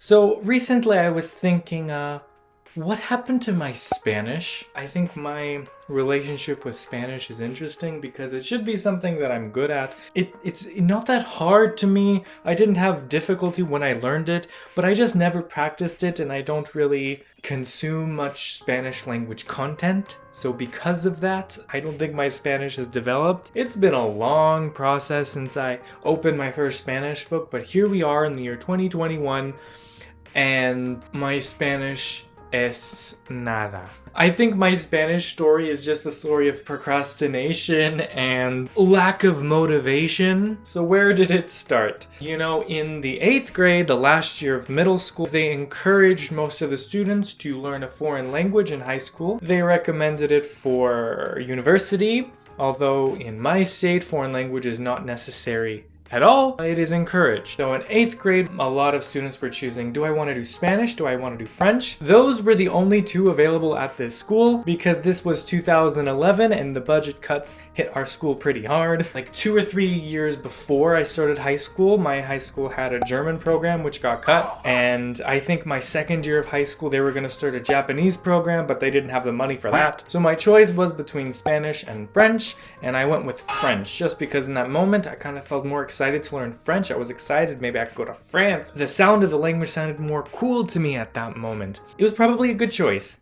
So recently I was thinking, what happened to my Spanish? I think my relationship with Spanish is interesting because it should be something that I'm good at. It's not that hard to me. I didn't have difficulty when I learned it, but I just never practiced it and I don't really consume much Spanish language content. So because of that, I don't think my Spanish has developed. It's been a long process since I opened my first Spanish book, but here we are in the year 2021 and my Spanish es nada. I think my Spanish story is just the story of procrastination and lack of motivation. So where did it start? In the 8th grade, the last year of middle school, they encouraged most of the students to learn a foreign language in high school. They recommended it for university, although in my state, foreign language is not necessary at all. It is encouraged. So in 8th grade, a lot of students were choosing, do I want to do Spanish? Do I want to do French? Those were the only two available at this school because this was 2011 and the budget cuts hit our school pretty hard. Like 2 or 3 years before I started high school, my high school had a German program which got cut. And I think my second year of high school, they were going to start a Japanese program, but they didn't have the money for that. So my choice was between Spanish and French, and I went with French just because in that moment I kind of felt more excited to learn French. I was excited maybe I could go to France. The sound of the language sounded more cool to me at that moment. It was probably a good choice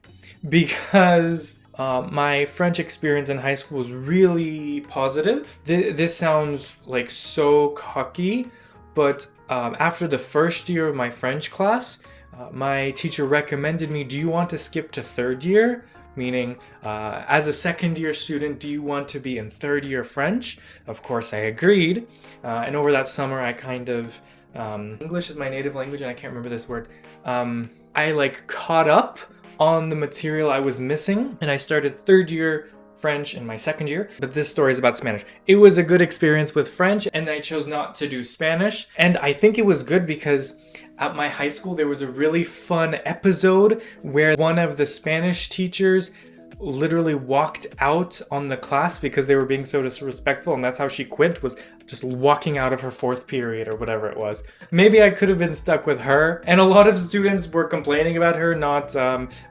because my French experience in high school was really positive. This sounds like so cocky, but after the first year of my French class, my teacher recommended me, do you want to skip to 3rd year? Meaning, as a second year student, do you want to be in 3rd year French? Of course, I agreed. And over that summer, I kind of, English is my native language and I can't remember this word. I caught up on the material I was missing and I started 3rd year French in my 2nd year. But this story is about Spanish. It was a good experience with French and I chose not to do Spanish. And I think it was good because at my high school, there was a really fun episode where one of the Spanish teachers literally walked out on the class because they were being so disrespectful, and that's how she quit, was just walking out of her 4th period or whatever it was. Maybe I could have been stuck with her, and a lot of students were complaining about her not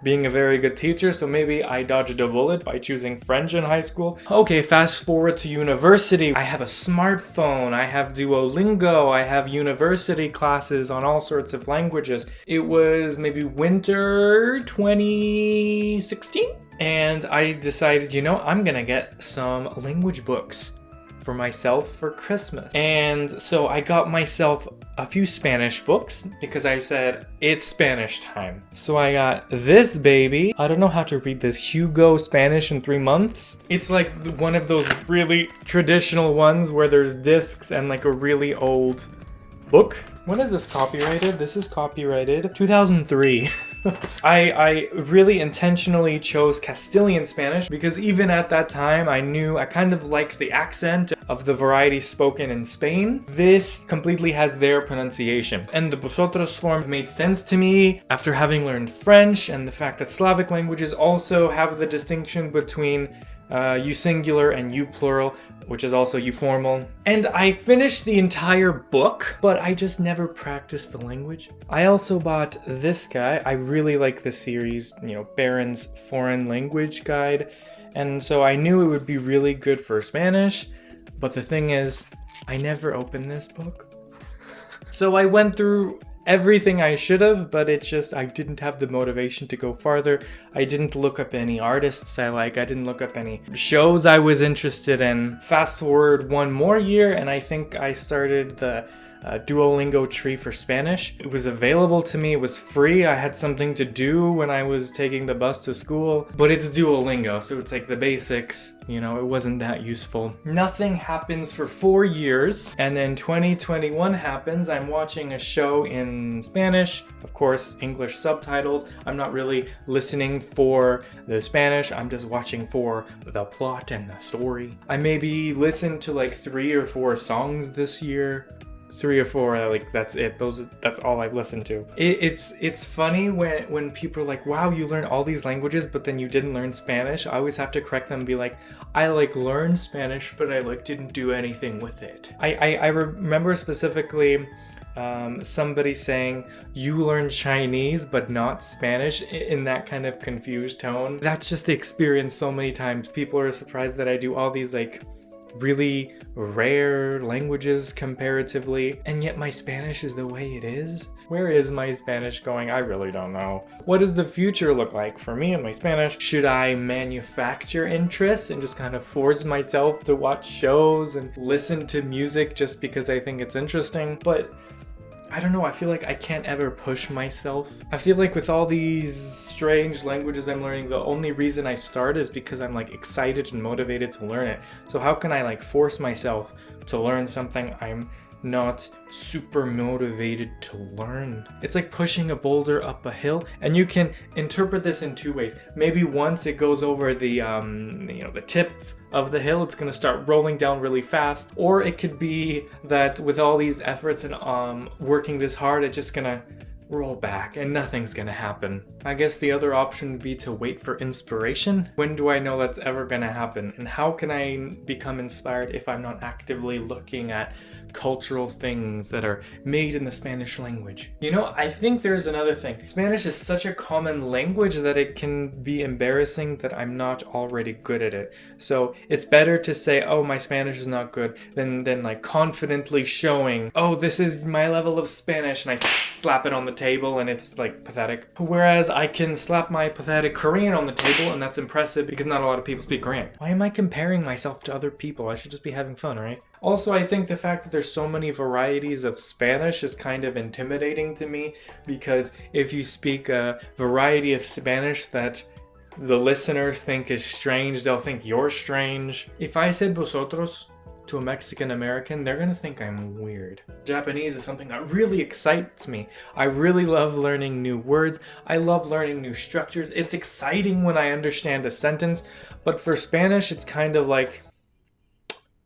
being a very good teacher, so maybe I dodged a bullet by choosing French in high school. Okay, fast forward to university. I have a smartphone, I have Duolingo, I have university classes on all sorts of languages. It was maybe winter 2016? And I decided, I'm gonna get some language books for myself for Christmas. And so I got myself a few Spanish books because I said, it's Spanish time. So I got this baby. I don't know how to read this. Hugo Spanish in 3 months. It's like one of those really traditional ones where there's discs and like a really old book. When is this copyrighted? This is copyrighted 2003. I really intentionally chose Castilian Spanish because even at that time I kind of liked the accent of the variety spoken in Spain. This completely has their pronunciation. And the vosotros form made sense to me after having learned French and the fact that Slavic languages also have the distinction between you singular and you plural, which is also you formal. And I finished the entire book, but I just never practiced the language. I also bought this guy. I really like this series, Barron's Foreign Language Guide. And so I knew it would be really good for Spanish, but the thing is, I never opened this book. So I went through everything I should have, but I didn't have the motivation to go farther. I didn't look up any artists I like. I didn't look up any shows I was interested in. Fast forward 1 more year, and I think I started the Duolingo tree for Spanish. It was available to me. It was free. I had something to do when I was taking the bus to school, but it's Duolingo, so it's like the basics. It wasn't that useful. Nothing happens for 4 years, and then 2021 happens. I'm watching a show in Spanish, of course, English subtitles. I'm not really listening for the Spanish. I'm just watching for the plot and the story. I maybe listened to like 3 or 4 songs this year. 3 or 4, that's it. That's all I've listened to. It's funny when people are like, wow, you learned all these languages, but then you didn't learn Spanish. I always have to correct them and be like, I learned Spanish, but I didn't do anything with it. I remember specifically somebody saying you learn Chinese but not Spanish in that kind of confused tone. That's just the experience so many times. People are surprised that I do all these like really rare languages comparatively, and yet my Spanish is the way it is. Where is my Spanish going? I really don't know. What does the future look like for me and my Spanish? Should I manufacture interests and just kind of force myself to watch shows and listen to music just because I think it's interesting? But I don't know, I feel like I can't ever push myself. I feel like with all these strange languages I'm learning, the only reason I start is because I'm like excited and motivated to learn it. So how can I like force myself to learn something I'm not super motivated to learn? It's like pushing a boulder up a hill, and you can interpret this in two ways. Maybe once it goes over the the tip of the hill, it's gonna start rolling down really fast, or it could be that with all these efforts and working this hard, it's just gonna roll back and nothing's gonna happen. I guess the other option would be to wait for inspiration. When do I know that's ever gonna happen? And how can I become inspired if I'm not actively looking at cultural things that are made in the Spanish language? You know, I think there's another thing. Spanish is such a common language that it can be embarrassing that I'm not already good at it. So it's better to say, oh, my Spanish is not good, than like confidently showing, oh, this is my level of Spanish, and I slap it on the table and it's like pathetic. Whereas I can slap my pathetic Korean on the table and that's impressive because not a lot of people speak Korean. Why am I comparing myself to other people? I should just be having fun, right? Also, I think the fact that there's so many varieties of Spanish is kind of intimidating to me, because if you speak a variety of Spanish that the listeners think is strange, they'll think you're strange. If I said vosotros to a Mexican American, they're gonna think I'm weird. Japanese is something that really excites me. I really love learning new words. I love learning new structures. It's exciting when I understand a sentence, but for Spanish, it's kind of like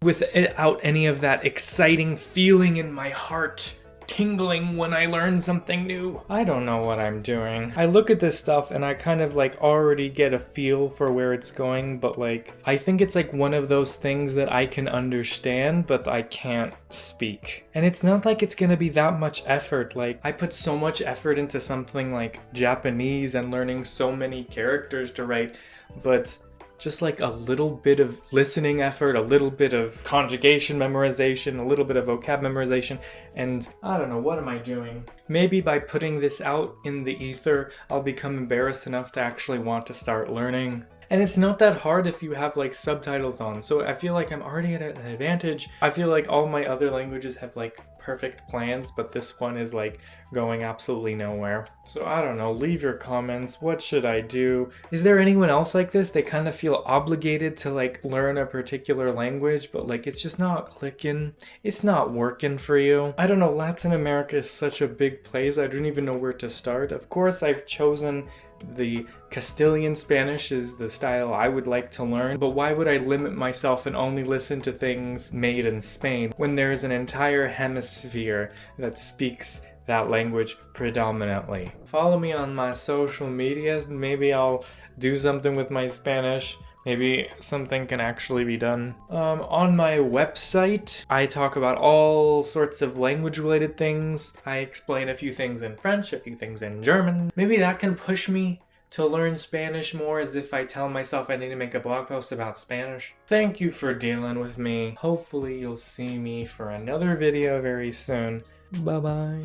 without any of that exciting feeling in my heart tingling when I learn something new. I don't know what I'm doing. I look at this stuff and I kind of like already get a feel for where it's going, but like I think it's like one of those things that I can understand but I can't speak. And it's not like it's gonna be that much effort. Like I put so much effort into something like Japanese and learning so many characters to write, but just like a little bit of listening effort, a little bit of conjugation memorization, a little bit of vocab memorization, and I don't know, what am I doing? Maybe by putting this out in the ether, I'll become embarrassed enough to actually want to start learning. And it's not that hard if you have like subtitles on, so I feel like I'm already at an advantage. I feel like all my other languages have like perfect plans, but this one is like going absolutely nowhere. So I don't know, leave your comments. What should I do? Is there anyone else like this? They kind of feel obligated to like learn a particular language, but like it's just not clicking. It's not working for you. I don't know, Latin America is such a big place. I don't even know where to start. Of course, I've chosen the Castilian Spanish is the style I would like to learn, but why would I limit myself and only listen to things made in Spain when there's an entire hemisphere that speaks that language predominantly? Follow me on my social medias and maybe I'll do something with my Spanish. Maybe something can actually be done. On my website, I talk about all sorts of language-related things. I explain a few things in French, a few things in German. Maybe that can push me to learn Spanish more, as if I tell myself I need to make a blog post about Spanish. Thank you for dealing with me. Hopefully you'll see me for another video very soon. Bye-bye.